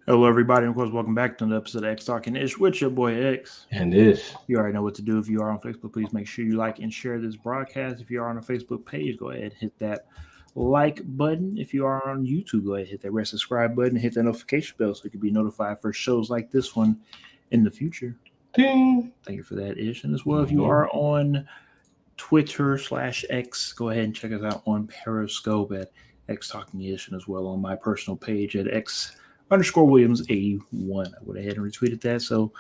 Hello, everybody, and of course, welcome back to another episode of XtalknIsh with your boy X. And this. You already know what to do. If you are on Facebook, please make sure you like and share this broadcast. If you are on a Facebook page, go ahead and hit that like button. If you are on YouTube, go ahead and hit that red subscribe button and hit that notification bell so you can be notified for shows like this one in the future. Ding. Thank you for that, Ish. And as well, if you Yeah. are on Twitter/X, go ahead and check us out on Periscope at X Talking Ish, and as well on my personal page at X underscore Williams 81. I went ahead and retweeted that. So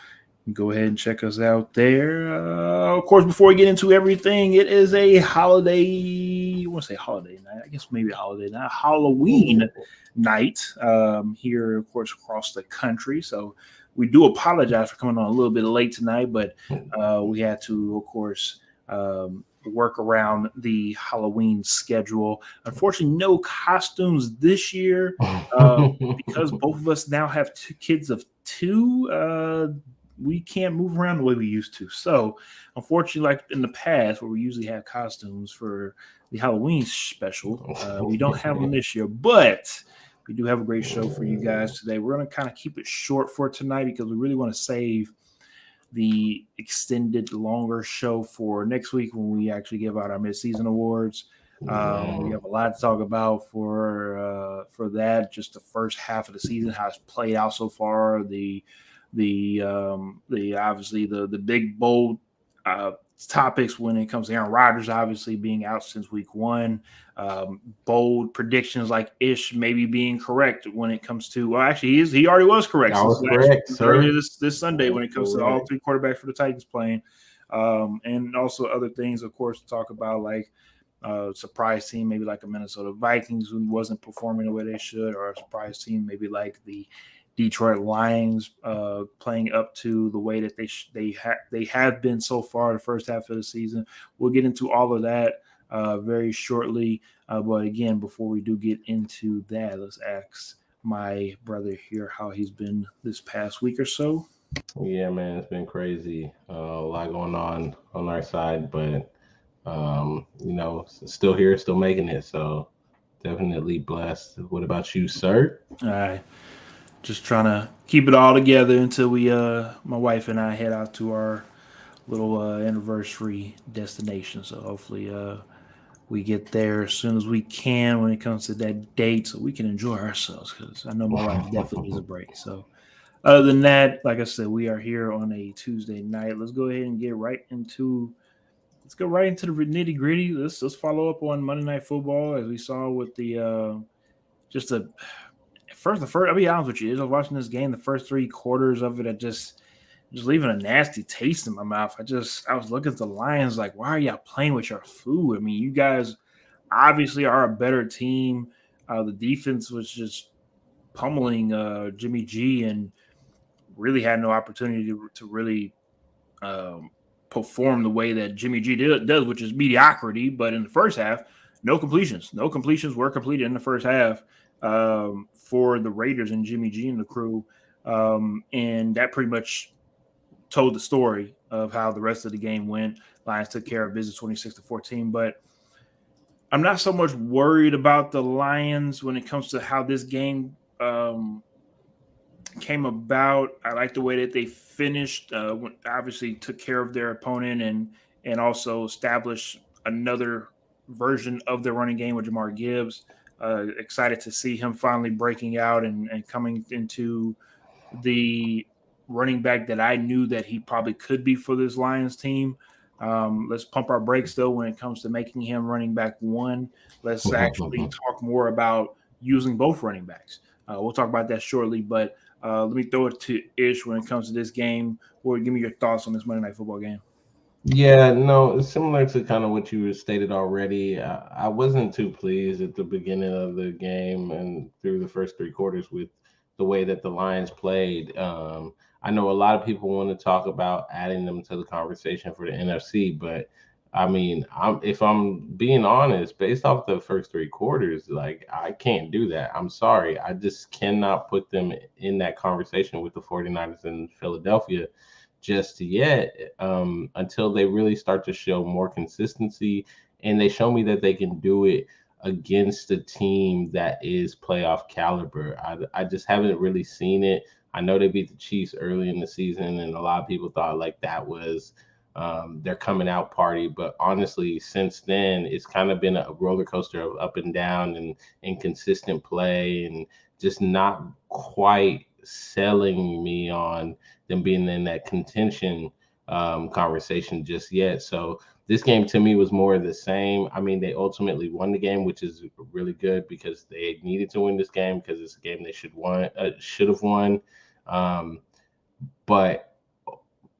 go ahead and check us out there. Of course, before we get into everything, it is a holiday. I want to say holiday night. I guess maybe a holiday night, Halloween night here, of course, across the country. So we do apologize for coming on a little bit late tonight, but we had to, of course, work around the Halloween schedule. Unfortunately, no costumes this year because both of us now have two kids of two. We can't move around the way we used to. So, unfortunately, like in the past, where we usually have costumes for the Halloween special, we don't have them this year. But we do have a great show for you guys today. We're going to kind of keep it short for tonight because we really want to save the extended, longer show for next week when we actually give out our mid-season awards. We have a lot to talk about for that. Just the first half of the season, how it's played out so far. The obviously the big bold uh, topics when it comes to Aaron Rodgers obviously being out since week one. Bold predictions like Ish maybe being correct when it comes to well actually he already was correct That since was correct, earlier sir. this Sunday That when was it comes to all correct. three quarterbacks for the Titans playing. And also other things, of course, to talk about like surprise team, maybe like a Minnesota Vikings who wasn't performing the way they should, or a surprise team, maybe like the Detroit Lions playing up to the way that they have been so far the first half of the season. We'll get into all of that very shortly. But again, before we do get into that, let's ask my brother here how he's been this past week or so. Yeah, man, it's been crazy. A lot going on our side, but still here, still making it. So definitely blessed. What about you, sir? Just trying to keep it all together until my wife and I head out to our little anniversary destination. So hopefully, we get there as soon as we can when it comes to that date, so we can enjoy ourselves. Because I know my wife definitely needs a break. So other than that, like I said, we are here on a Tuesday night. Let's go ahead and get right into. Let's go right into the nitty gritty. Let's follow up on Monday Night Football as we saw with the just a the first. I'll be honest with you. As I was watching this game, the first three quarters of it, I just leaving a nasty taste in my mouth. I was looking at the Lions like, why are y'all playing with your food? I mean, you guys obviously are a better team. The defense was just pummeling Jimmy G and really had no opportunity to really um, perform the way that Jimmy G does, which is mediocrity. But in the first half, no completions. No completions were completed in the first half for the Raiders and Jimmy G and the crew. And that pretty much told the story of how the rest of the game went. Lions took care of business 26-14. But I'm not so much worried about the Lions when it comes to how this game came about. I like the way that they finished. Obviously, took care of their opponent and also established another version of the running game with Jamar Gibbs. Excited to see him finally breaking out and coming into the running back that I knew that he probably could be for this Lions team. Let's pump our brakes though when it comes to making him running back one. Let's actually talk more about using both running backs. We'll talk about that shortly, but let me throw it to Ish when it comes to this game. Or give me your thoughts on this Monday Night Football game. Yeah, no, it's similar to kind of what you stated already. I wasn't too pleased at the beginning of the game and through the first three quarters with the way that the Lions played. I know a lot of people want to talk about adding them to the conversation for the NFC, but I mean, if I'm being honest, based off the first three quarters, like I can't do that. I'm sorry. I just cannot put them in that conversation with the 49ers in Philadelphia just yet until they really start to show more consistency and they show me that they can do it against a team that is playoff caliber. I just haven't really seen it. I know they beat the Chiefs early in the season, and a lot of people thought like that was their coming out party. But honestly, since then, it's kind of been a roller coaster of up and down and inconsistent play, and just not quite selling me on them being in that contention conversation just yet. So this game to me was more of the same. I mean, they ultimately won the game, which is really good because they needed to win this game because it's a game they should have won. Um, but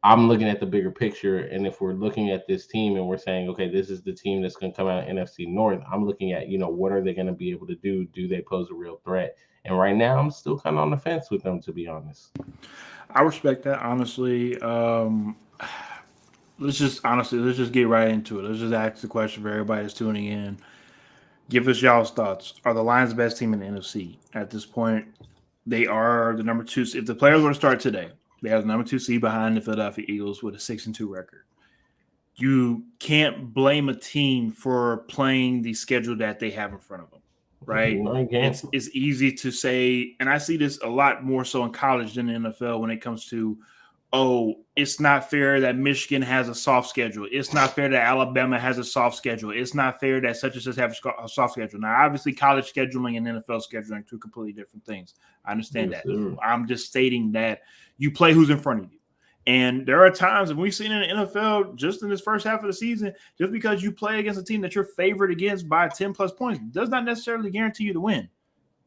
I'm looking at the bigger picture, and if we're looking at this team and we're saying, okay, this is the team that's going to come out of NFC North, I'm looking at, what are they going to be able to do? Do they pose a real threat? And right now, I'm still kind of on the fence with them, to be honest. I respect that honestly. Let's just get right into it. Let's just ask the question for everybody that's tuning in. Give us y'all's thoughts. Are the Lions the best team in the NFC at this point? They are the number two. If the players were to start today, they have the number 2 seed behind the Philadelphia Eagles with a 6-2 record. You can't blame a team for playing the schedule that they have in front of them, right? No, you can't. It's easy to say, and I see this a lot more so in college than in the NFL when it comes to, oh, it's not fair that Michigan has a soft schedule. It's not fair that Alabama has a soft schedule. It's not fair that such and such have a soft schedule. Now, obviously, college scheduling and NFL scheduling are two completely different things. I understand Yes, that. sir. I'm just stating that you play who's in front of you. And there are times, and we've seen in the NFL just in this first half of the season, just because you play against a team that you're favored against by 10 plus points does not necessarily guarantee you to win.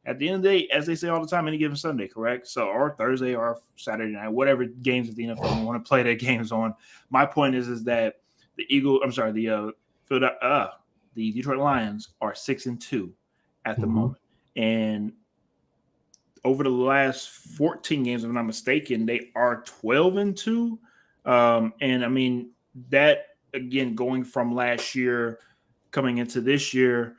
At the end of the day, as they say all the time, any given Sunday, correct? So, or Thursday or Saturday night, whatever games that the NFL want to play their games on. My point is that the the Detroit Lions are 6-2 at the moment, and over the last 14 games, if I'm not mistaken, they are 12-2. And I mean, that again, going from last year coming into this year,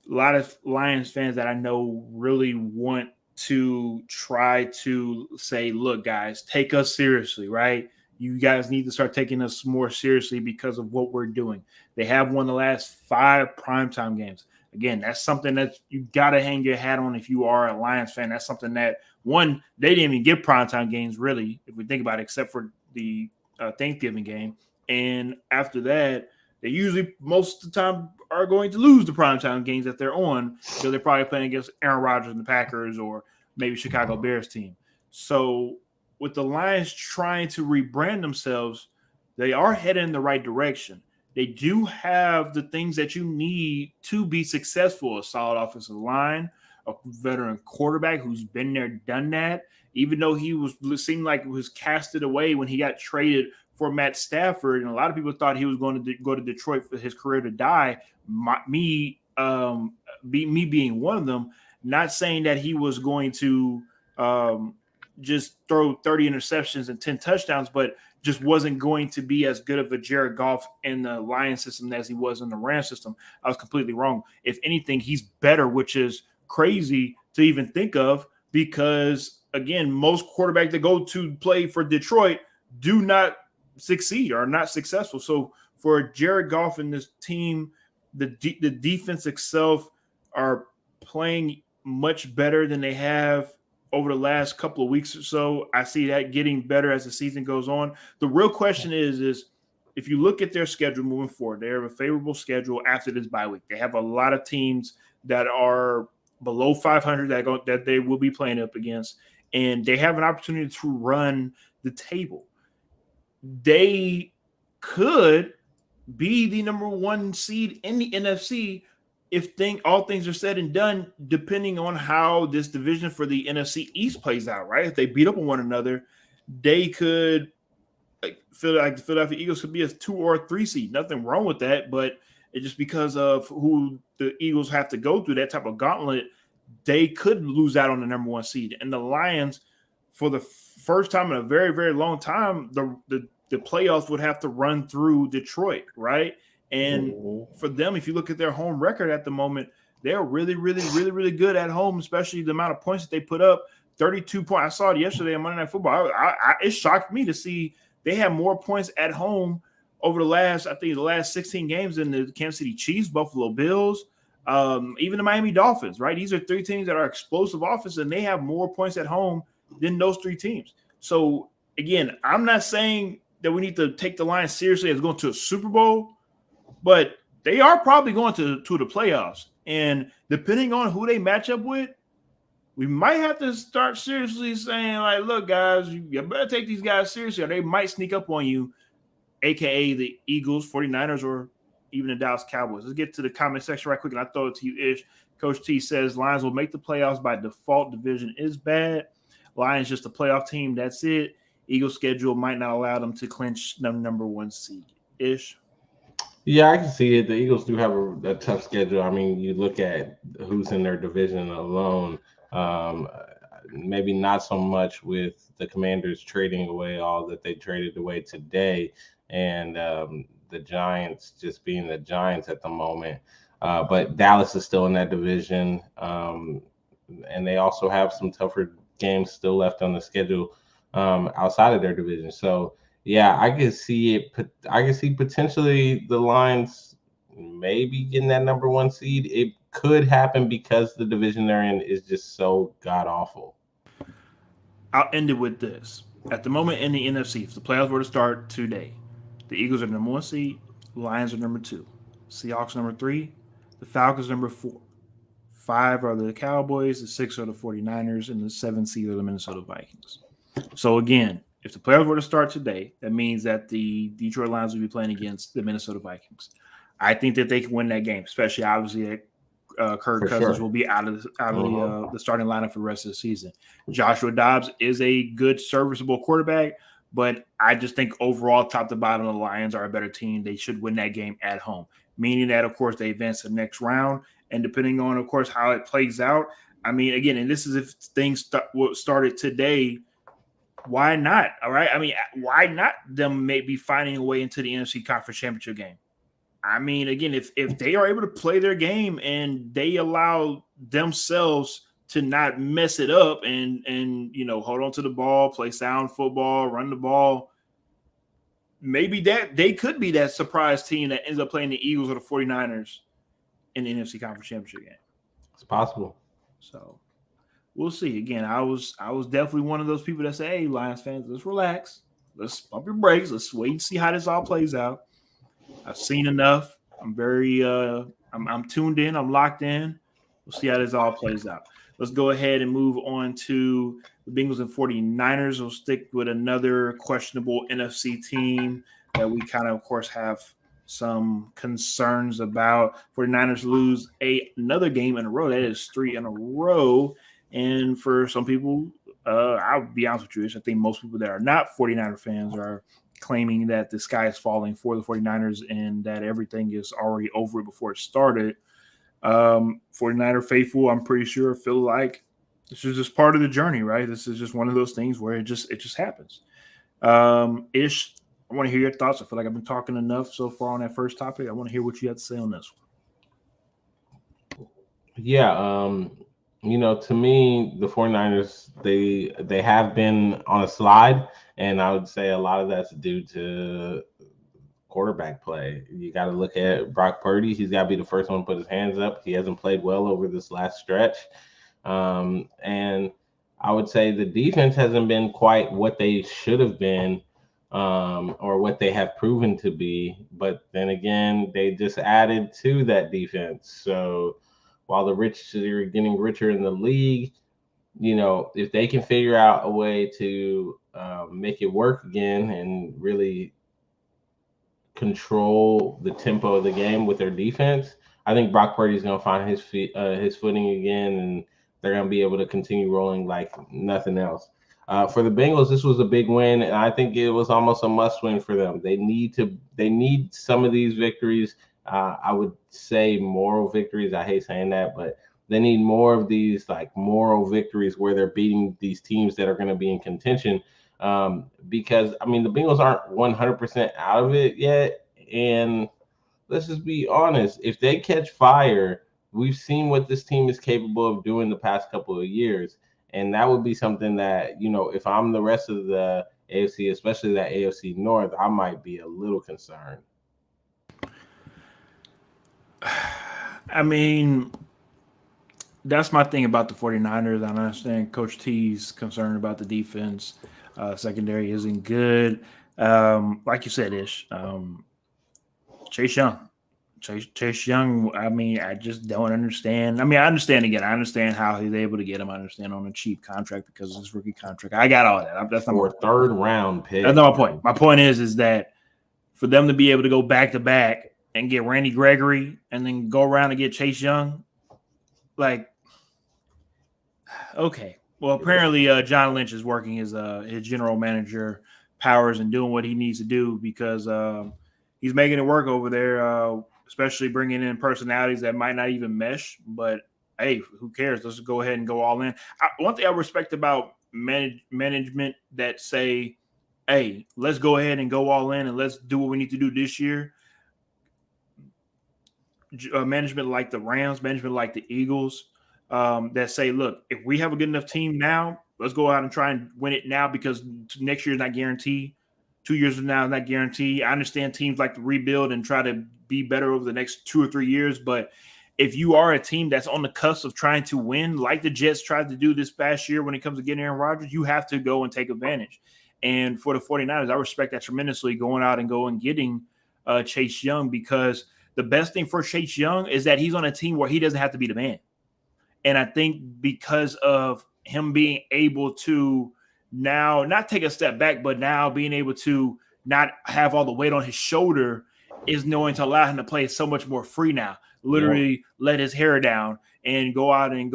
a lot of Lions fans that I know really want to try to say, look, guys, take us seriously, right? You guys need to start taking us more seriously because of what we're doing. They have won the last 5 primetime games. Again, that's something that you got to hang your hat on if you are a Lions fan. That's something that, one, they didn't even get primetime games, really, if we think about it, except for the Thanksgiving game. And after that, they usually, most of the time, are going to lose the primetime games that they're on because they're probably playing against Aaron Rodgers and the Packers or maybe Chicago Bears team. So with the Lions trying to rebrand themselves, they are headed in the right direction. They do have the things that you need to be successful: a solid offensive line, a veteran quarterback who's been there, done that. Even though seemed like it was casted away when he got traded for Matt Stafford, and a lot of people thought he was going to go to Detroit for his career to die. Me being one of them, not saying that he was going to just throw 30 interceptions and 10 touchdowns, but just wasn't going to be as good of a Jared Goff in the Lions system as he was in the Rams system. I was completely wrong. If anything, he's better, which is crazy to even think of because, again, most quarterbacks that go to play for Detroit do not succeed or are not successful. So for Jared Goff and this team, the defense itself are playing much better than they have over the last couple of weeks or so. I see that getting better as the season goes on. The real question is if you look at their schedule moving forward, they have a favorable schedule after this bye week. They have a lot of teams that are below 500 that they will be playing up against, and they have an opportunity to run the table. They could be the number 1 seed in the NFC if all things are said and done, depending on how this division for the NFC East plays out, right? If they beat up on one another, they could feel like the Philadelphia Eagles could be a 2 or 3 seed. Nothing wrong with that, but it's just because of who the Eagles have to go through, that type of gauntlet, they could lose out on the number 1 seed. And the Lions, for the first time in a very, very long time, the playoffs would have to run through Detroit, right? And for them, if you look at their home record at the moment, they're really, really, really, really good at home, especially the amount of points that they put up. 32 points. I saw it yesterday on Monday Night Football. It shocked me to see they have more points at home over the last 16 games than the Kansas City Chiefs, Buffalo Bills, even the Miami Dolphins, right? These are three teams that are explosive offense, and they have more points at home than those three teams. So again, I'm not saying that we need to take the Lions seriously as going to a Super Bowl, but they are probably going to the playoffs. And depending on who they match up with, we might have to start seriously saying, like, look, guys, you better take these guys seriously, or they might sneak up on you, aka the Eagles, 49ers, or even the Dallas Cowboys. Let's get to the comment section right quick, and I throw it to you, Ish. Coach T says Lions will make the playoffs by default. Division is bad. Lions just a playoff team. That's it. Eagles schedule might not allow them to clinch the number one seed. Ish. Yeah, I can see it. The Eagles do have a tough schedule. I mean, you look at who's in their division alone. Um, Maybe not so much with the Commanders trading away all that they traded away today, and the Giants just being the Giants at the moment. But Dallas is still in that division, and they also have some tougher games still left on the schedule outside of their division. So yeah, I can see it. I can see potentially the Lions maybe getting that number one seed. It could happen because the division they're in is just so god awful. I'll end it with this. At the moment in the NFC, if the playoffs were to start today, the Eagles are number one seed, Lions are number two, Seahawks number three, the Falcons number four. Five are the Cowboys, the six are the 49ers, and the seven seed are the Minnesota Vikings. So again, if the playoffs were to start today, that means that the Detroit Lions will be playing against the Minnesota Vikings. I think that they can win that game, especially obviously Kirk For Cousins sure. will be out of Uh-huh. the starting lineup for the rest of the season. Joshua Dobbs is a good, serviceable quarterback, but I just think overall, top to bottom, the Lions are a better team. They should win that game at home, meaning that of course they advance to the next round. And depending on, of course, how it plays out, I mean, again, and this is if things started today. Why not? All right. I mean, why not them maybe finding a way into the NFC Conference Championship game? I mean, again, if they are able to play their game and they allow themselves to not mess it up and hold on to the ball, play sound football, run the ball, maybe that they could be that surprise team that ends up playing the Eagles or the 49ers in the NFC Conference Championship game. It's possible. So we'll see. Again, I was definitely one of those people that say, "Hey, Lions fans, let's relax, let's pump your brakes, let's wait and see how this all plays out." I've seen enough. I'm very I'm tuned in. I'm locked in. We'll see how this all plays out. Let's go ahead and move on to the Bengals and 49ers. We'll stick with another questionable NFC team that we kind of course, have some concerns about. 49ers lose another game in a row. That is three in a row. And for some people, I'll be honest with you, I think most people that are not 49er fans are claiming that the sky is falling for the 49ers and that everything is already over before it started. 49er faithful, I'm pretty sure, feel like this is just part of the journey, right? This is just one of those things where it just happens. Ish, I want to hear your thoughts. I feel like I've been talking enough so far on that first topic. I want to hear what you have to say on this Yeah, to me, the 49ers, they have been on a slide, and I would say a lot of that's due to quarterback play. You got to look at Brock Purdy. He's got to be the first one to put his hands up. He hasn't played well over this last stretch. And I would say the defense hasn't been quite what they should have been, or what they have proven to be. But then again, they just added to that defense. So while the rich are getting richer in the league, if they can figure out a way to make it work again and really control the tempo of the game with their defense, I think Brock Purdy's going to find his footing again, and they're going to be able to continue rolling like nothing else. For the Bengals, this was a big win, and I think it was almost a must-win for them. They need some of these victories. I would say moral victories. I hate saying that, but they need more of these like moral victories where they're beating these teams that are going to be in contention, because I mean the Bengals aren't 100% out of it yet, and let's just be honest. If they catch fire, we've seen what this team is capable of doing the past couple of years, and that would be something that if I'm the rest of the AFC, especially that AFC North, I might be a little concerned. I mean, that's my thing about the 49ers. I understand Coach T's concerned about the defense. Secondary isn't good. Like you said, Ish. Chase Young. Chase Young, I mean, I just don't understand. I mean, I understand again. I understand how he's able to get him. I understand on a cheap contract because of his rookie contract. I got all that. That's not my For a point. third round That's pick, not my point. bro. My point is that for them to be able to go back to back and get Randy Gregory and then go around and get Chase Young, like, okay. Well, apparently John Lynch is working his general manager powers and doing what he needs to do because he's making it work over there, especially bringing in personalities that might not even mesh. But hey, who cares? Let's go ahead and go all in. One thing I respect about management that say, "Hey, let's go ahead and go all in and let's do what we need to do this year." Management like the Rams, management like the Eagles, that say, look, if we have a good enough team now, let's go out and try and win it now because next year is not guaranteed. 2 years from now is not guaranteed. I understand teams like to rebuild and try to be better over the next 2 or 3 years, but if you are a team that's on the cusp of trying to win, like the Jets tried to do this past year when it comes to getting Aaron Rodgers, you have to go and take advantage. And for the 49ers, I respect that tremendously going out and going and getting Chase Young because the best thing for Chase Young is that he's on a team where he doesn't have to be the man. And I think because of him being able to now not take a step back, but now being able to not have all the weight on his shoulder is knowing to allow him to play so much more free now. Yep. Literally let his hair down and go out and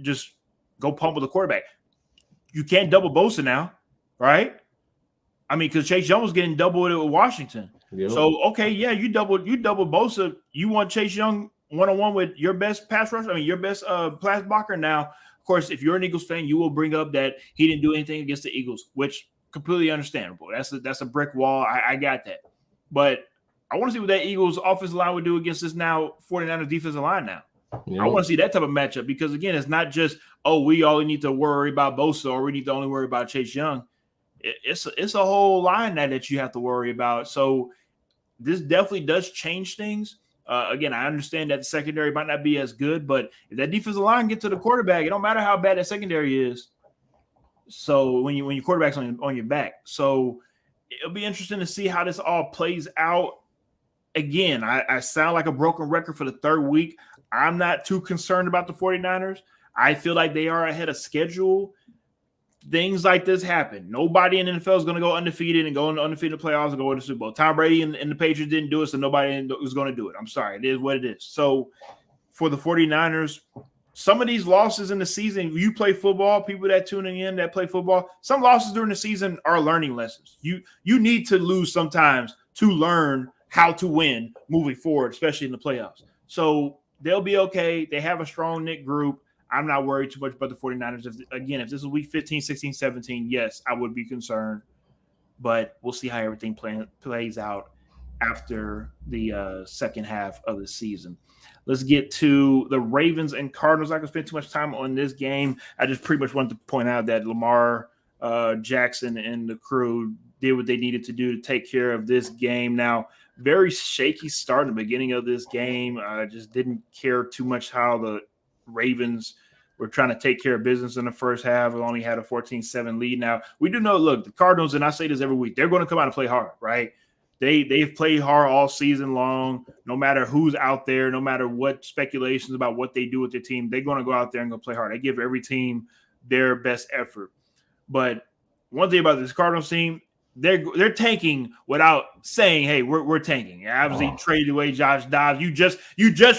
just go pump with the quarterback. You can't double Bosa now, right? I mean, because Chase Young was getting double with it with Washington. Yep. So okay, yeah, you double Bosa. You want Chase Young 1-on-1 with your best pass rusher. I mean, your best pass blocker. Now, of course, if you're an Eagles fan, you will bring up that he didn't do anything against the Eagles, which completely understandable. That's a brick wall. I got that, but I want to see what that Eagles offensive line would do against this now 49ers defensive line now. I Yep. want to see that type of matchup because again, it's not just we only need to worry about Bosa or we need to only worry about Chase Young. It's a whole line that you have to worry about. So this definitely does change things. Again, I understand that the secondary might not be as good, but if that defensive line get to the quarterback, it don't matter how bad that secondary is. So when your quarterback's on your back, so it'll be interesting to see how this all plays out. Again, I sound like a broken record for the third week. I'm not too concerned about the 49ers. I feel like they are ahead of schedule. Things like this happen. Nobody in the NFL is going to go undefeated and go into undefeated playoffs and go into the Super Bowl. Tom Brady and the Patriots didn't do it, so nobody is going to do it. I'm sorry. It is what it is. So for the 49ers, some of these losses in the season, you play football, people that tuning in that play football, some losses during the season are learning lessons. You need to lose sometimes to learn how to win moving forward, especially in the playoffs. So they'll be okay. They have a strong knit group. I'm not worried too much about the 49ers. If this is week 15, 16, 17, yes, I would be concerned. But we'll see how everything plays out after the second half of the season. Let's get to the Ravens and Cardinals. I can spend too much time on this game. I just pretty much wanted to point out that Lamar Jackson and the crew did what they needed to do to take care of this game. Now, very shaky start in the beginning of this game. I just didn't care too much how the Ravens were trying to take care of business in the first half. We only had a 14-7 lead. Now, we do know, look, the Cardinals, and I say this every week, they're going to come out and play hard, right? They've played hard all season long. No matter who's out there, no matter what speculations about what they do with their team, they're going to go out there and go play hard. They give every team their best effort. But one thing about this Cardinals team, they're tanking without saying, "Hey, we're tanking." Obviously, traded away Josh Dobbs. You just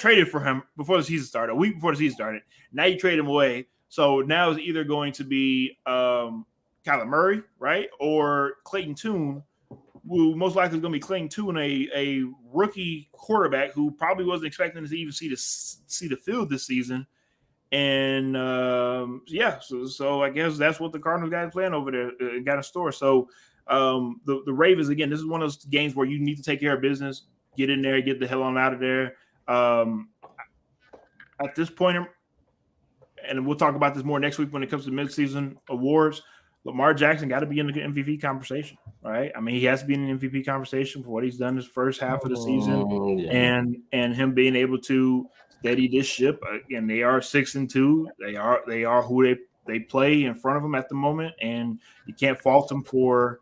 traded for him before the season started, a week before the season started. Now you trade him away. So now it's either going to be Kyler Murray, right, or Clayton Tune, who most likely is going to be Clayton Tune, a rookie quarterback who probably wasn't expecting to even see the field this season. And so I guess that's what the Cardinals got playing over there, got in store. So the Ravens, again, this is one of those games where you need to take care of business, get in there, get the hell on out of there. At this point, and we'll talk about this more next week when it comes to midseason awards, Lamar Jackson got to be in the MVP conversation, right? I mean, he has to be in the MVP conversation for what he's done this first half of the season, Yeah. and him being able to steady this ship. Again, they are 6-2. They are who they play in front of them at the moment, and you can't fault them for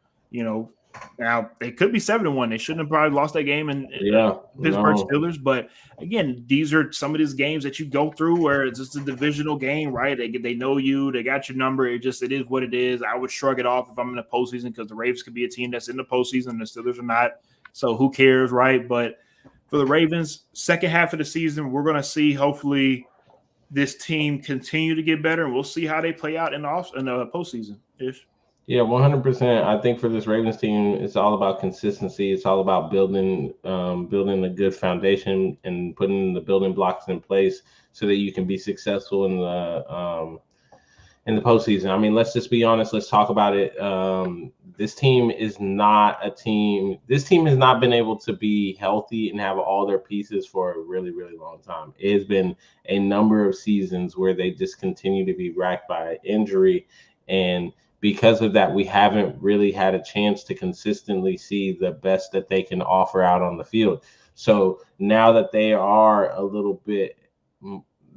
now they could be 7-1. They shouldn't have probably lost that game in Yeah, Pittsburgh no, Steelers, but again, these are some of these games that you go through where it's just a divisional game, right? They know you, they got your number. It is what it is. I would shrug it off if I'm in the postseason because the Ravens could be a team that's in the postseason and the Steelers are not. So who cares, right? But for the Ravens, second half of the season, we're going to see hopefully this team continue to get better, and we'll see how they play out in the postseason. Ish. yeah, 100%. I think for this Ravens team, it's all about consistency. It's all about building a good foundation and putting the building blocks in place so that you can be successful in the postseason. I mean, let's just be honest. Let's talk about it. This team is not a team. This team has not been able to be healthy and have all their pieces for a really, really long time. It has been a number of seasons where they just continue to be racked by injury. And because of that, we haven't really had a chance to consistently see the best that they can offer out on the field. So now that they are a little bit,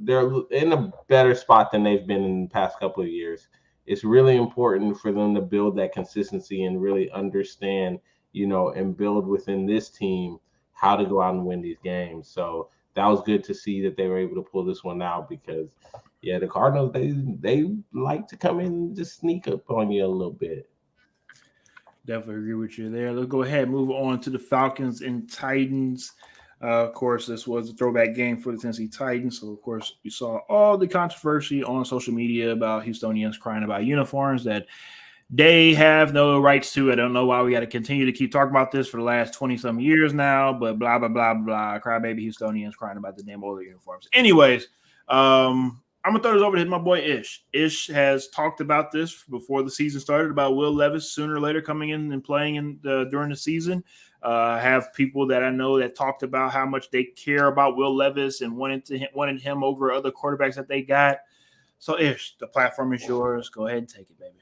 they're in a better spot than they've been in the past couple of years. It's really important for them to build that consistency and really understand, and build within this team how to go out and win these games. So that was good to see that they were able to pull this one out because, yeah, the Cardinals, they like to come in and just sneak up on you a little bit. Definitely agree with you there. Let's go ahead and move on to the Falcons and Titans. Of course, this was a throwback game for the Tennessee Titans. So, of course, you saw all the controversy on social media about Houstonians crying about uniforms that they have no rights to. I don't know why we got to continue to keep talking about this for the last 20-some years now, but blah, blah, blah, blah. Crybaby Houstonians crying about the damn older uniforms. Anyways, I'm going to throw this over to my boy Ish. Ish has talked about this before the season started about Will Levis sooner or later coming in and playing during the season. I have people that I know that talked about how much they care about Will Levis and wanted him over other quarterbacks that they got. So, Ish, the platform is yours. Go ahead and take it, baby.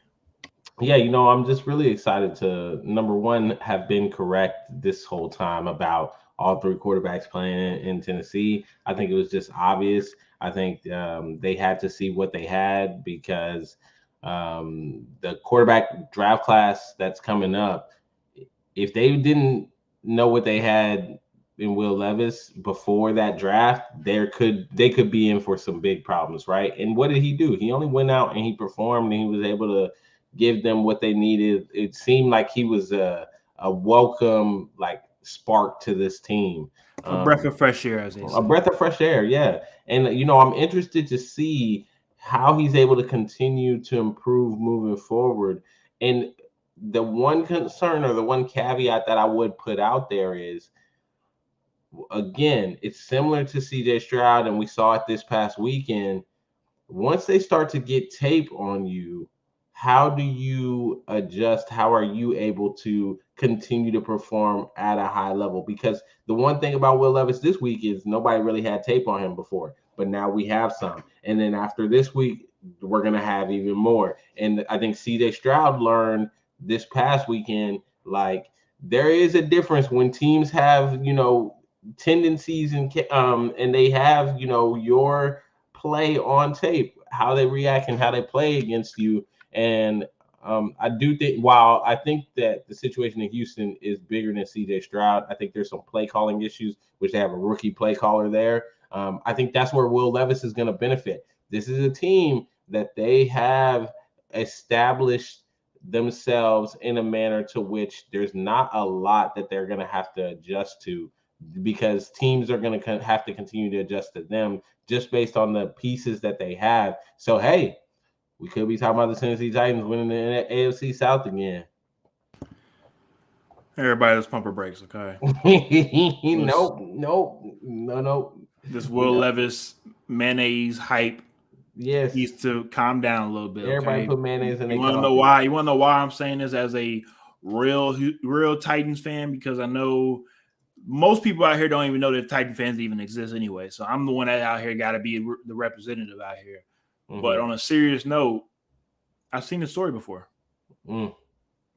Yeah, I'm just really excited to, number one, have been correct this whole time about all three quarterbacks playing in Tennessee. I think it was just obvious. I think they had to see what they had because the quarterback draft class that's coming up, if they didn't know what they had in Will Levis before that draft, they could be in for some big problems, right? And what did he do? He only went out and he performed and he was able to give them what they needed. It seemed like he was a welcome spark to this team. A breath of fresh air, as they say. A breath of fresh air, yeah. And I'm interested to see how he's able to continue to improve moving forward. And the one concern or the one caveat that I would put out there is, again, it's similar to CJ Stroud, and we saw it this past weekend. Once they start to get tape on you, how do you adjust? How are you able to continue to perform at a high level? Because the one thing about Will Levis this week is nobody really had tape on him before, but now we have some. And then after this week, we're going to have even more. And I think CJ Stroud learned this past weekend, there is a difference when teams have, tendencies and they have, your play on tape, how they react and how they play against you. And I do think, while I think that the situation in Houston is bigger than CJ Stroud, I think there's some play calling issues, which they have a rookie play caller there. I think that's where Will Levis is going to benefit. This is a team that they have established themselves in a manner to which there's not a lot that they're going to have to adjust to, because teams are going to have to continue to adjust to them just based on the pieces that they have. So, hey, we could be talking about the Tennessee Titans winning the AFC South again. Everybody, let's pump our brakes, okay? No. This Will Levis mayonnaise hype needs to calm down a little bit. Everybody Okay? put mayonnaise in their You want to know why? You want to know why I'm saying this as a real Titans fan? Because I know most people out here don't even know that Titan fans even exist anyway. So I'm the one that out here got to be the representative out here. Mm-hmm. But on a serious note, I've seen the story before.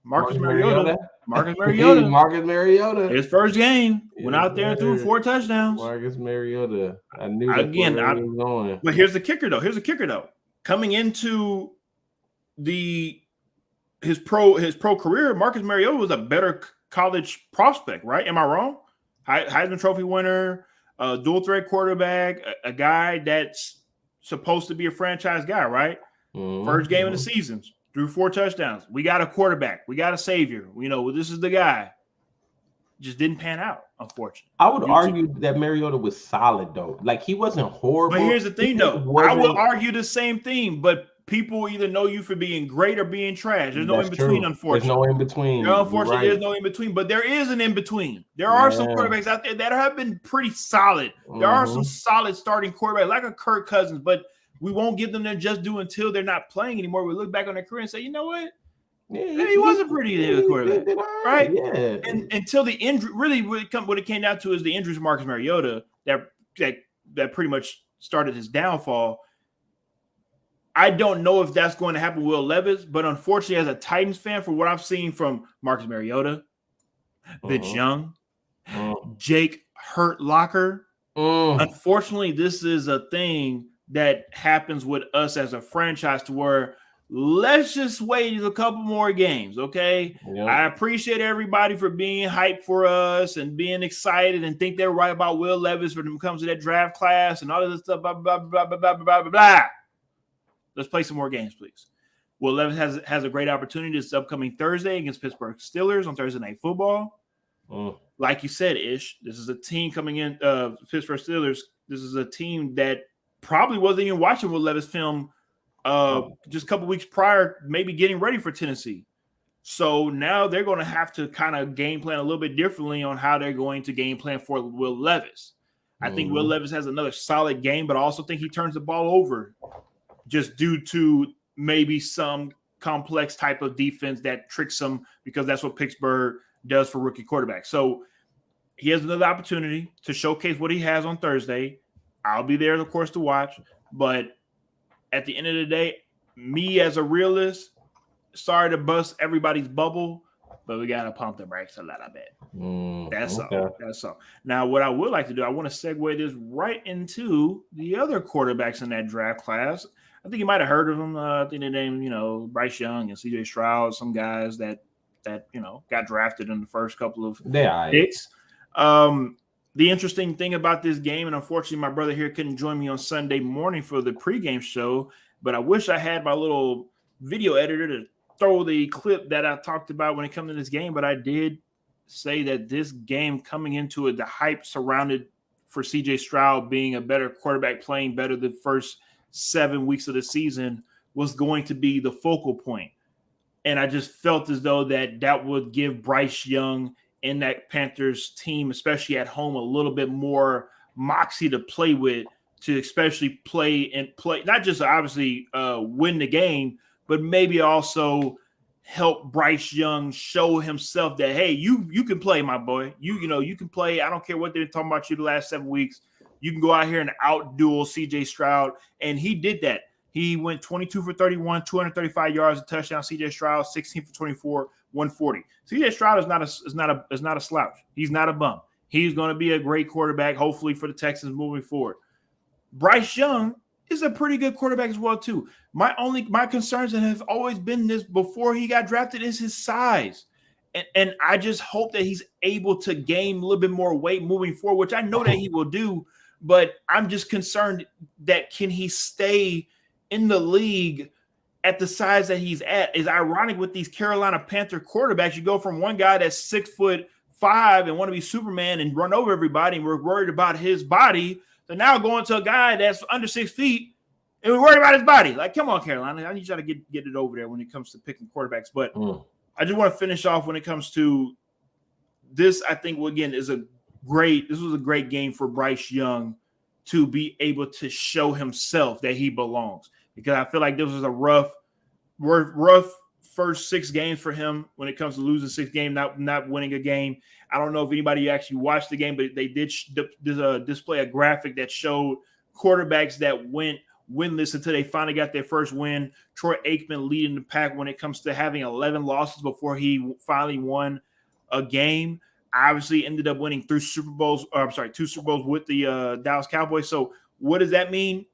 Marcus Mariota. Marcus Mariota. Marcus Mariota. His first game went Yes, out there and threw 4 touchdowns. Marcus Mariota. I knew that's where he was going. But here's the kicker, though. Coming into his pro career, Marcus Mariota was a better college prospect, right? Am I wrong? Heisman Trophy winner, dual threat quarterback, a guy that's supposed to be a franchise guy, right? Mm-hmm. First game of the season, threw 4 touchdowns. We got a quarterback. We got a savior. This is the guy. Just didn't pan out, unfortunately. I would argue that Mariota was solid, though. Like, he wasn't horrible. But here's the thing, though. I will argue the same thing, but people either know you for being great or being trash. There's no in between, unfortunately. There's no in between. Unfortunately, there's no in between, but there is an in between. There are some quarterbacks out there that have been pretty solid. There are some solid starting quarterbacks, like a Kirk Cousins, but we won't give them their just due until they're not playing anymore. We look back on their career and say, you know what? Yeah, he wasn't pretty good quarterback, right? Yeah. And until the injury, really, what it came down to is the injuries of Marcus Mariota that pretty much started his downfall. I don't know if that's going to happen with Will Levis, but unfortunately, as a Titans fan, for what I've seen from Marcus Mariota, Vince Young, Jake Hurtlocker, unfortunately, this is a thing that happens with us as a franchise to where let's just wait a couple more games, okay? Yep. I appreciate everybody for being hyped for us and being excited and think they're right about Will Levis when it comes to that draft class and all of this stuff, blah, blah, blah, blah, blah, blah, blah, blah. Let's play some more games, please. Will Levis has a great opportunity this upcoming Thursday against Pittsburgh Steelers on Thursday Night Football. Like you said, Ish, this is a team coming in, Pittsburgh Steelers. This is a team that probably wasn't even watching Will Levis film just a couple weeks prior, maybe getting ready for Tennessee. So now they're going to have to kind of game plan a little bit differently on how they're going to game plan for Will Levis. I think Will Levis has another solid game, but I also think he turns the ball over just due to maybe some complex type of defense that tricks him, because that's what Pittsburgh does for rookie quarterbacks. So he has another opportunity to showcase what he has on Thursday. I'll be there, of course, to watch, but at the end of the day, me as a realist, sorry to bust everybody's bubble, but we got to pump the brakes a little bit. That's all. That's all. Now, what I would like to do, I want to segue this right into the other quarterbacks in that draft class. I think you might have heard of them. I think they named, Bryce Young and CJ Stroud, some guys that got drafted in the first couple of picks. The interesting thing about this game, and unfortunately my brother here couldn't join me on Sunday morning for the pregame show, but I wish I had my little video editor to throw the clip that I talked about when it comes to this game, but I did say that this game coming into it, the hype surrounded for CJ Stroud being a better quarterback, playing better the first 7 weeks of the season, was going to be the focal point. And I just felt as though that would give Bryce Young in that Panthers team, especially at home, a little bit more moxie to play with, to especially play, not just obviously win the game, but maybe also help Bryce Young show himself that, hey, you can play, my boy. You can play. I don't care what they're talking about you the last 7 weeks. You can go out here and outduel CJ Stroud. And he did that. He went 22 for 31, 235 yards, a touchdown. CJ Stroud, 16 for 24, 140. CJ Stroud is not a slouch. He's not a bum. He's going to be a great quarterback, hopefully, for the Texans moving forward. Bryce Young is a pretty good quarterback as well, too. My concerns that have always been this before he got drafted is his size. And I just hope that he's able to gain a little bit more weight moving forward, which I know that he will do. But I'm just concerned that can he stay in the league at the size that he's at. Is ironic with these Carolina Panther quarterbacks. You go from one guy that's 6'5" and want to be Superman and run over everybody, and we're worried about his body, to now going to a guy that's under 6 feet and we're worried about his body. Like, come on, Carolina. I need you to get it over there when it comes to picking quarterbacks. But I just want to finish off when it comes to this. I think, again, this was a great game for Bryce Young to be able to show himself that he belongs. Because I feel like this was a rough first 6 games for him when it comes to losing 6 games, not winning a game. I don't know if anybody actually watched the game, but they did display a graphic that showed quarterbacks that went winless until they finally got their first win. Troy Aikman leading the pack when it comes to having 11 losses before he finally won a game. Obviously, ended up winning three Super Bowls. I'm sorry, two Super Bowls with the Dallas Cowboys. So, what does that mean?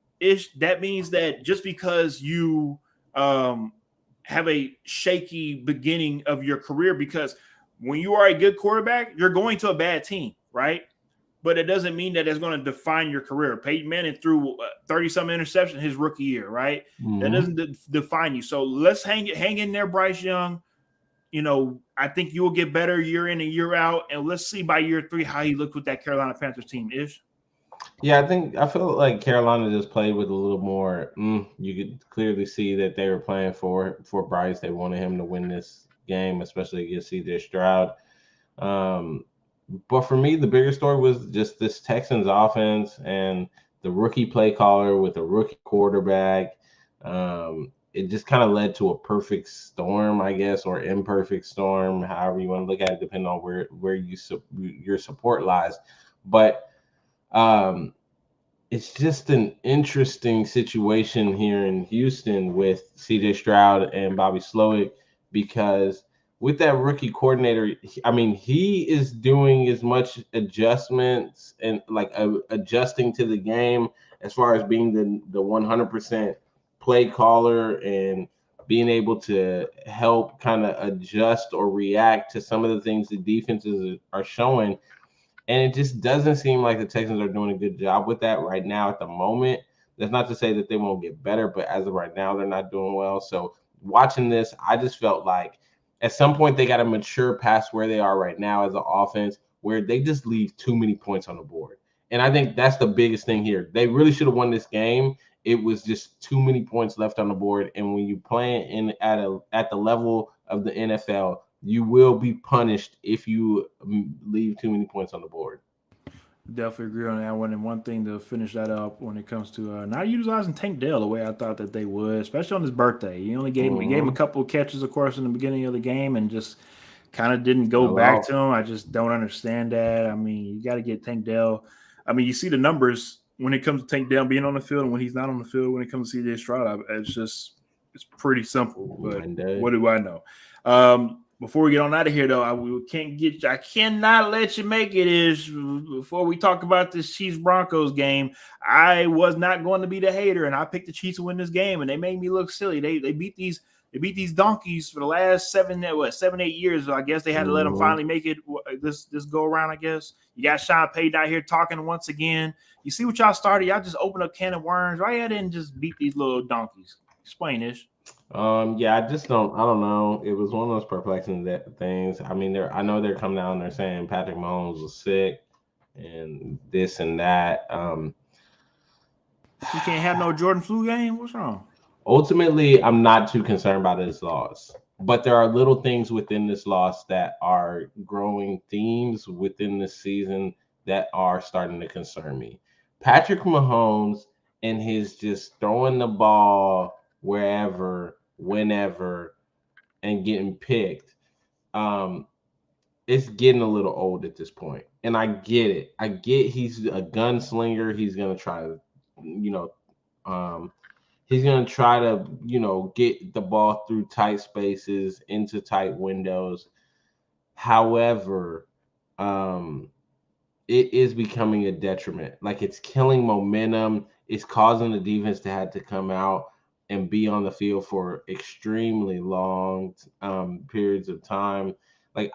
That means that just because you um, have a shaky beginning of your career, because when you are a good quarterback, you're going to a bad team, right? But it doesn't mean that it's going to define your career. Peyton Manning threw 30 some interception his rookie year, right? That Mm-hmm. doesn't define you. So let's hang in there, Bryce Young. I think you'll get better year in and year out, and let's see by year 3 how he looked with that Carolina Panthers team. Ish. Yeah, I feel like Carolina just played with a little more. You could clearly see that they were playing for Bryce. They wanted him to win this game, especially against CJ Stroud. Um, but for me, the bigger story was just this Texans offense and the rookie play caller with a rookie quarterback. It just kind of led to a perfect storm, I guess, or imperfect storm, however you want to look at it, depending on where your support lies. But um, it's just an interesting situation here in Houston with CJ Stroud and Bobby Slowick because with that rookie coordinator, I mean, he is doing as much adjustments and like adjusting to the game as far as being the 100% play caller and being able to help kind of adjust or react to some of the things the defenses are showing, and it just doesn't seem like the Texans are doing a good job with that right now at the moment. That's not to say that they won't get better, but as of right now, they're not doing well. So watching this, I just felt like at some point they got to mature past where they are right now as an offense, where they just leave too many points on the board. And I think that's the biggest thing here. They really should have won this game. It was just too many points left on the board. And when you play in at the level of the NFL, you will be punished if you leave too many points on the board. Definitely agree on that one. And one thing to finish that up when it comes to not utilizing Tank Dell the way I thought that they would, especially on his birthday. He gave him a Mm-hmm. couple of catches, of course, in the beginning of the game, and just kind of didn't go Fell back off. to him. I just don't understand that. I mean, you got to get Tank Dell. I mean, you see the numbers when it comes to Tank Dell being on the field and when he's not on the field. When it comes to CJ Stroud, it's pretty simple. But Nine day. what do I know? Before we get on out of here, though, I cannot let you make it. Is before we talk about this Chiefs Broncos game, I was not going to be the hater, and I picked the Chiefs to win this game, and they made me look silly. They beat these donkeys for the last 7-8 years. So I guess they had to let them Mm-hmm. finally make it this go around. I guess you got Sean Payton out here talking once again. You see what y'all started? Y'all just opened up can of worms. Why y'all didn't just beat these little donkeys? Explain this. Yeah, I just don't. I don't know. It was one of those perplexing things. I mean, I know they're coming out and they're saying Patrick Mahomes was sick and this and that. You can't have no Jordan flu game. What's wrong? Ultimately, I'm not too concerned about this loss, but there are little things within this loss that are growing themes within this season that are starting to concern me. Patrick Mahomes and his just throwing the ball wherever, whenever, and getting picked. Um, it's getting a little old at this point, and I get it. I get he's a gunslinger. He's gonna try to, you know, um, he's going to try to, get the ball through tight spaces into tight windows. However, um, it is becoming a detriment. Like it's killing momentum. It's causing the defense to have to come out and be on the field for extremely long periods of time. Like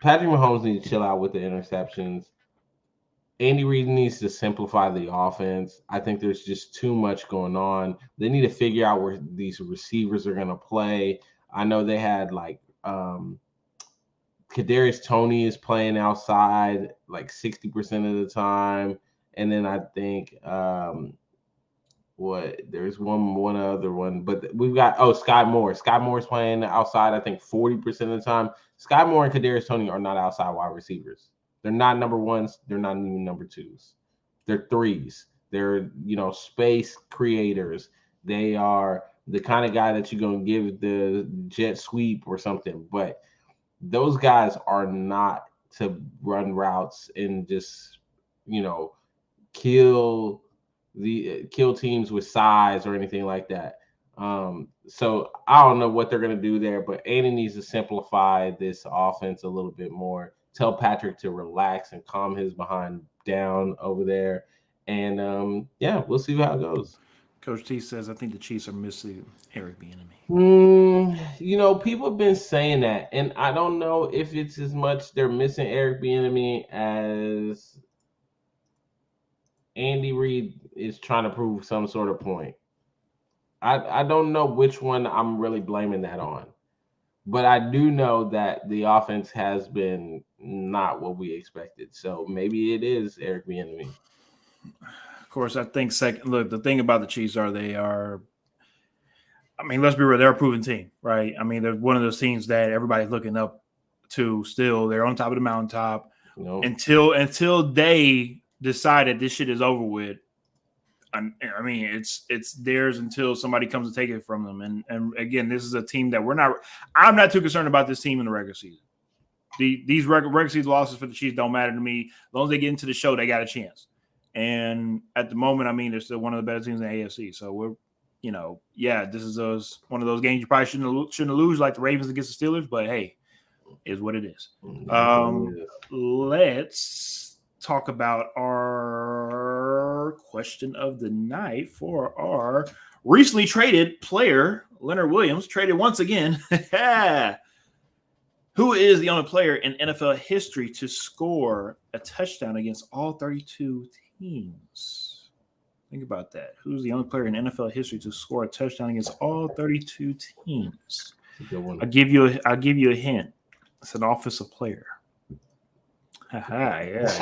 Patrick Mahomes needs to chill out with the interceptions. Andy Reid needs to simplify the offense. I think there's just too much going on. They need to figure out where these receivers are going to play. I know they had like Kadarius Toney is playing outside like 60% of the time, and then I think there's one other one, but we've got Sky Moore. Sky Moore's playing outside. I think 40% of the time. Sky Moore and Kadarius Toney are not outside wide receivers. They're not number ones. They're not even number twos. They're threes. They're space creators. They are the kind of guy that you're gonna give the jet sweep or something. But those guys are not to run routes and just you know kill the kill teams with size or anything like that. So I don't know what they're going to do there, but Andy needs to simplify this offense a little bit more. Tell Patrick to relax and calm his behind down over there, and yeah, we'll see how it goes. Coach T says, I think the Chiefs are missing Eric Bieniemy. People have been saying that, and I don't know if it's as much they're missing Eric Bieniemy as Andy Reid is trying to prove some sort of point. I don't know which one I'm really blaming that on, but I do know that the offense has been not what we expected. So maybe it is Eric Bieniemy. Of course, I think second. Look, the thing about the Chiefs are they are. I mean, let's be real. They're a proven team, right? I mean, they're one of those teams that everybody's looking up to. Still, they're on top of the mountaintop until they decided this shit is over with. I mean, it's theirs until somebody comes to take it from them. And again, this is a team that we're not. I'm not too concerned about this team in the regular season. These regular season losses for the Chiefs don't matter to me. As long as they get into the show, they got a chance. And at the moment, I mean, they're still one of the better teams in the AFC. So we're, this is one of those games you probably shouldn't lose, like the Ravens against the Steelers. But hey, is what it is. Let's talk about our question of the night for our recently traded player, Leonard Williams, traded once again. Who is the only player in NFL history to score a touchdown against all 32 teams? Think about that. Who's the only player in NFL history to score a touchdown against all 32 teams? I'll give you a hint. It's an offensive player. Yeah. It's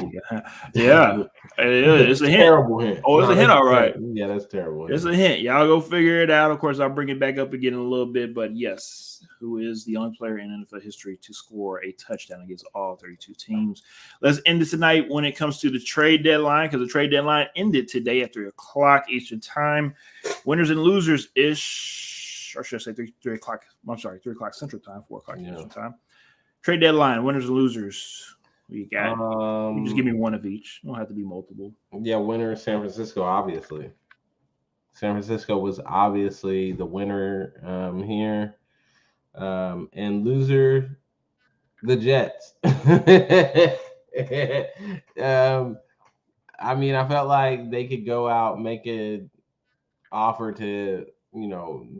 a hint. Terrible hint. Oh, it's a hint, all right. Yeah, that's terrible. It's a hint. Y'all go figure it out. Of course, I'll bring it back up again in a little bit. But yes, who is the only player in NFL history to score a touchdown against all 32 teams? Let's end this tonight when it comes to the trade deadline, because the trade deadline ended today at 3 o'clock Eastern time. Winners and losers ish, or should I say 3 o'clock? I'm sorry, 3 o'clock Central time, 4 o'clock Eastern time. Trade deadline, winners and losers. You got you just give me one of each. Don't have to be multiple. Yeah, winner San Francisco, obviously. San Francisco was obviously the winner here. And loser, the Jets. I mean, I felt like they could go out, make an offer to,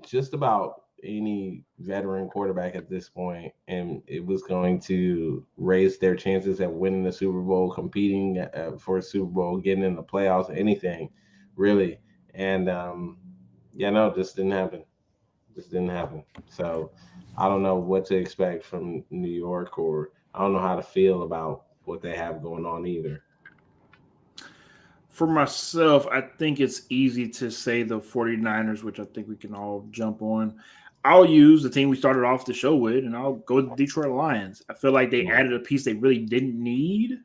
just about any veteran quarterback at this point, and it was going to raise their chances at winning the Super Bowl, competing for a Super Bowl, getting in the playoffs, anything really. And just didn't happen. So I don't know what to expect from New York, or I don't know how to feel about what they have going on either. For myself, I think it's easy to say the 49ers, which I think we can all jump on. I'll use the team we started off the show with, and I'll go with the Detroit Lions. I feel like they added a piece they really didn't need,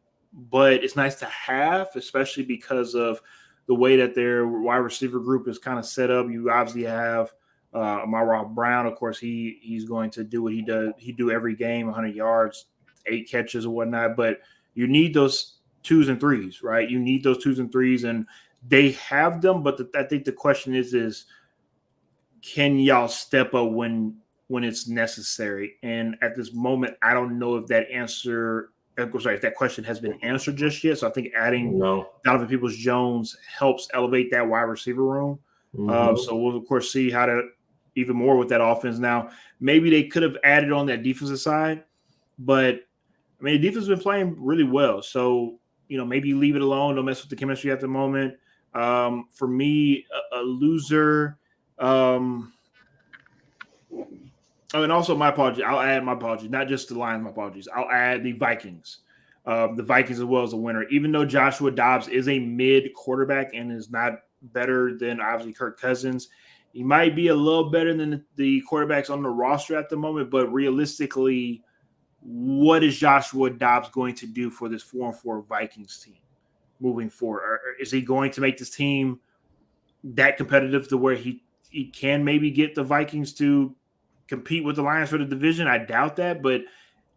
but it's nice to have, especially because of the way that their wide receiver group is kind of set up. You obviously have Amara Brown. Of course, he's going to do what he does. He do every game, 100 yards, 8 catches or whatnot, but you need those 2s and 3s, right? You need those 2s and 3s, and they have them, but I think the question is can y'all step up when it's necessary? And at this moment, I don't know if if that question has been answered just yet. So I think adding Donovan Peoples-Jones helps elevate that wide receiver room. So we'll of course see how to even more with that offense. Now, maybe they could have added on that defensive side, but I mean, the defense has been playing really well. So, maybe leave it alone. Don't mess with the chemistry at the moment. For me, a loser. And also my apologies. I'll add my apologies, not just the Lions. My apologies. I'll add the Vikings. The Vikings as well as a winner. Even though Joshua Dobbs is a mid quarterback and is not better than obviously Kirk Cousins, he might be a little better than the quarterbacks on the roster at the moment. But realistically, what is Joshua Dobbs going to do for this 4-4 Vikings team moving forward? Or is he going to make this team that competitive to where he can maybe get the Vikings to compete with the Lions for the division? I doubt that, but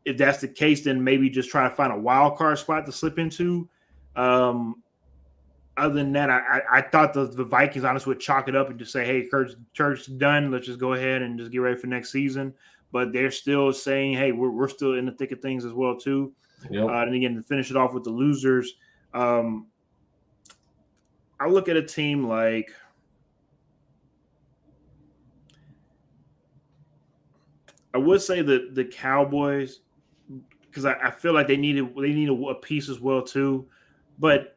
if that's the case, then maybe just try to find a wild card spot to slip into. other than that, I thought the Vikings honestly would chalk it up and just say, hey, Kurt's done. Let's just go ahead and just get ready for next season. But they're still saying, hey, we're still in the thick of things as well, too. Yep. And again, to finish it off with the losers, I look at a team like I would say the Cowboys because I feel like they need a piece as well too, but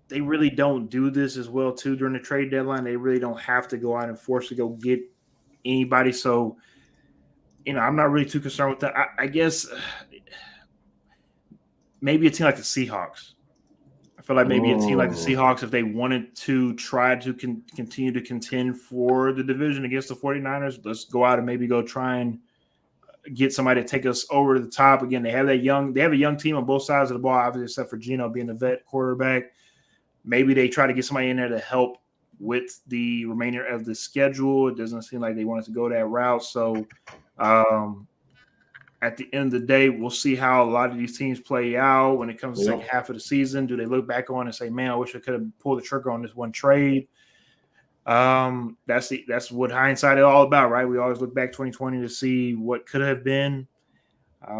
they really don't do this as well too during the trade deadline. They really don't have to go out and force to go get anybody. So I'm not really too concerned with that. I guess maybe a team like the Seahawks. I feel like maybe a team like the Seahawks, if they wanted to try to continue to contend for the division against the 49ers, let's go out and maybe go try and get somebody to take us over to the top. Again, they have a young team on both sides of the ball, obviously, except for Geno being the vet quarterback. Maybe they try to get somebody in there to help with the remainder of the schedule. It doesn't seem like they wanted to go that route. So at the end of the day, we'll see how a lot of these teams play out when it comes to the second half of the season. Do they look back on and say, man, I wish I could have pulled the trigger on this one trade? That's what hindsight is all about, right? We always look back 2020 to see what could have been.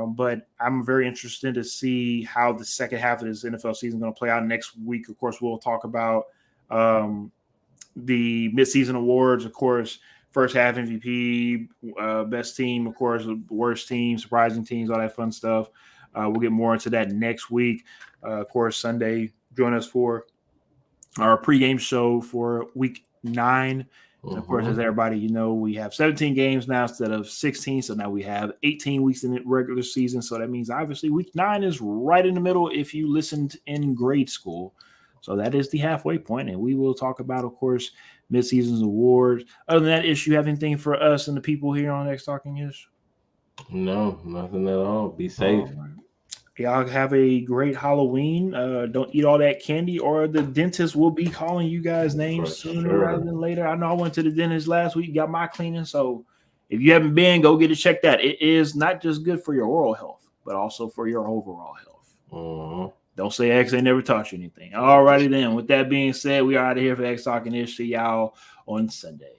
But I'm very interested to see how the second half of this NFL season is going to play out next week. Of course, we'll talk about the midseason awards, of course, first half MVP, best team, of course, worst team, surprising teams, all that fun stuff. We'll get more into that next week. Of course, Sunday, join us for our pregame show for week 9. And of course, as everybody, we have 17 games now instead of 16. So now we have 18 weeks in the regular season. So that means obviously week 9 is right in the middle if you listened in grade school. So that is the halfway point. And we will talk about, of course, midseason's awards. Other than that, Ish, you have anything for us and the people here on XtalknIsh? No, nothing at all. Be safe. All right. Y'all have a great Halloween. Don't eat all that candy, or the dentist will be calling you guys names sooner rather than later. I know I went to the dentist last week, got my cleaning. So if you haven't been, go get it checked out. It is not just good for your oral health, but also for your overall health. Don't say X ain't never taught you anything. All righty then. With that being said, we are out of here for XtalknIsh. See y'all on Sunday.